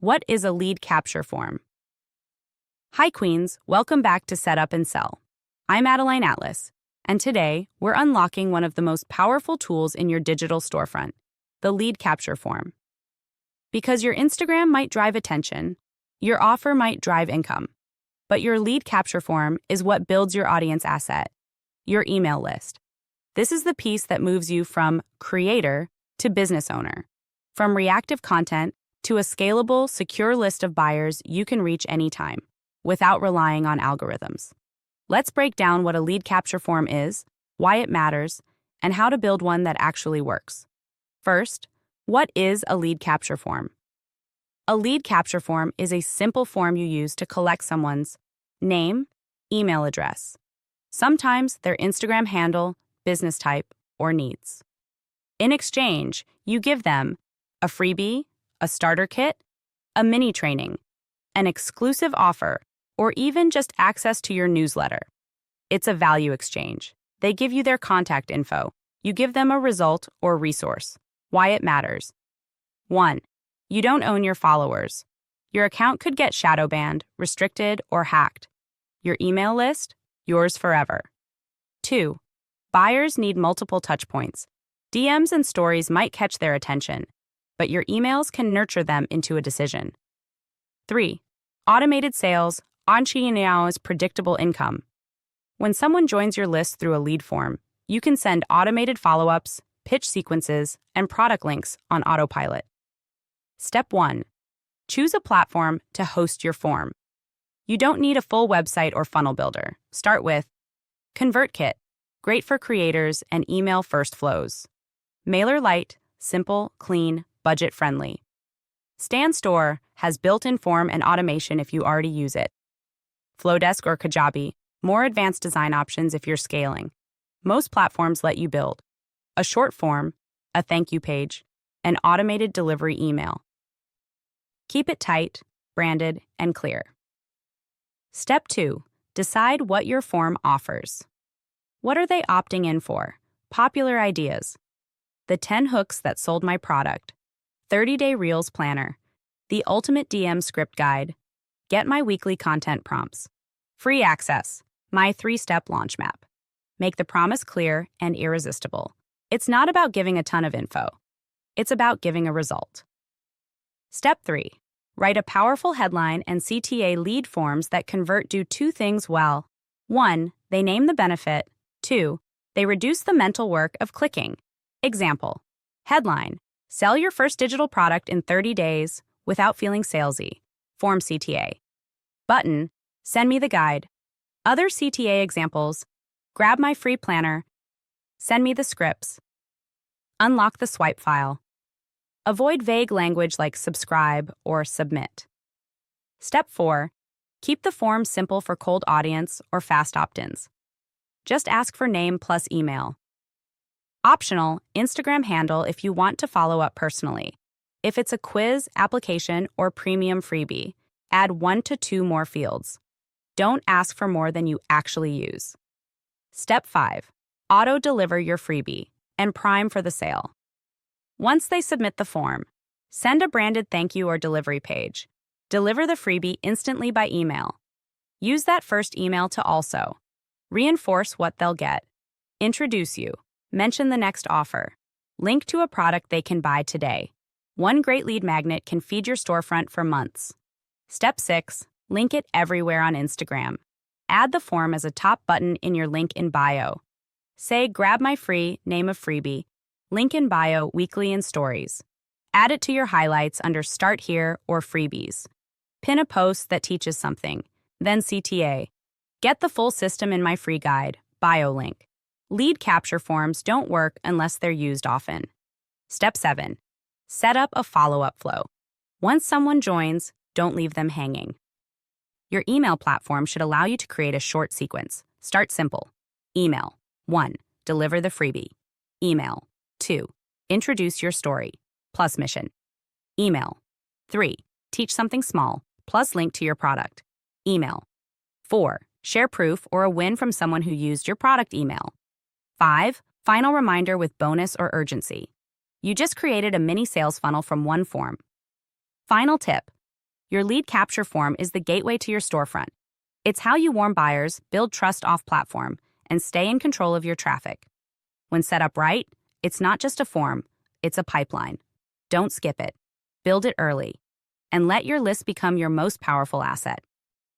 What is a lead capture form? Hi Queens, welcome back to Set Up and Sell. I'm ADELINE Atlas, and today we're unlocking one of the most powerful tools in your digital storefront, the lead capture form. Because your Instagram might drive attention, your offer might drive income, but your lead capture form is what builds your audience asset, your email list. This is the piece that moves you from creator to business owner, from reactive content to a scalable, secure list of buyers you can reach anytime, without relying on algorithms. Let's break down what a lead capture form is, why it matters, and how to build one that actually works. First, what is a lead capture form? A lead capture form is a simple form you use to collect someone's name, email address, sometimes their Instagram handle, business type, or needs. In exchange, you give them a freebie, a starter kit, a mini training, an exclusive offer, or even just access to your newsletter. It's a value exchange. They give you their contact info. You give them a result or resource. Why it matters. 1. You don't own your followers. Your account could get shadow banned, restricted, or hacked. Your email list? Yours forever. 2. Buyers need multiple touchpoints. DMs and stories might catch their attention, but your emails can nurture them into a decision. 3. Automated sales, is predictable income. When someone joins your list through a lead form, you can send automated follow-ups, pitch sequences, and product links on autopilot. Step 1. Choose a platform to host your form. You don't need a full website or funnel builder. Start with ConvertKit, great for creators and email-first flows. MailerLite, simple, clean, budget-friendly. StanStore has built-in form and automation if you already use it. Flowdesk or Kajabi, more advanced design options if you're scaling. Most platforms let you build a short form, a thank you page, an automated delivery email. Keep it tight, branded, and clear. Step 2. Decide what your form offers. What are they opting in for? Popular ideas. The 10 hooks that sold my product. 30-day Reels planner. The ultimate DM script guide. Get my weekly content prompts. Free access. My 3-step launch map. Make the promise clear and irresistible. It's not about giving a ton of info. It's about giving a result. Step 3. Write a powerful headline and CTA lead forms that convert do 2 things well. 1. They name the benefit. 2. They reduce the mental work of clicking. Example. Headline. Sell your first digital product in 30 days without feeling salesy. Form CTA. Button. Send me the guide. Other CTA examples. Grab my free planner. Send me the scripts. Unlock the swipe file. Avoid vague language like subscribe or submit. Step 4. Keep the form simple for cold audience or fast opt-ins. Just ask for name plus email. Optional, Instagram handle if you want to follow up personally. If it's a quiz, application, or premium freebie, add 1 to 2 more fields. Don't ask for more than you actually use. Step 5. Auto-deliver your freebie and prime for the sale. Once they submit the form, send a branded thank you or delivery page. Deliver the freebie instantly by email. Use that first email to also reinforce what they'll get. Introduce you. Mention the next offer. Link to a product they can buy today. One great lead magnet can feed your storefront for months. Step 6. Link it everywhere on Instagram. Add the form as a top button in your link in bio. Say, grab my free, name of freebie, link in bio, weekly and stories. Add it to your highlights under Start Here or Freebies. Pin a post that teaches something. Then CTA. Get the full system in my free guide, bio link. Lead capture forms don't work unless they're used often. Step 7. Set up a follow-up flow. Once someone joins, don't leave them hanging. Your email platform should allow you to create a short sequence. Start simple. Email. 1. Deliver the freebie. Email. 2. Introduce your story, plus mission. Email. 3. Teach something small, plus link to your product. Email. 4. Share proof or a win from someone who used your product email. 5. Final reminder with bonus or urgency. You just created a mini sales funnel from one form. Final tip. Your lead capture form is the gateway to your storefront. It's how you warm buyers, build trust off-platform, and stay in control of your traffic. When set up right, it's not just a form, it's a pipeline. Don't skip it. Build it early. And let your list become your most powerful asset.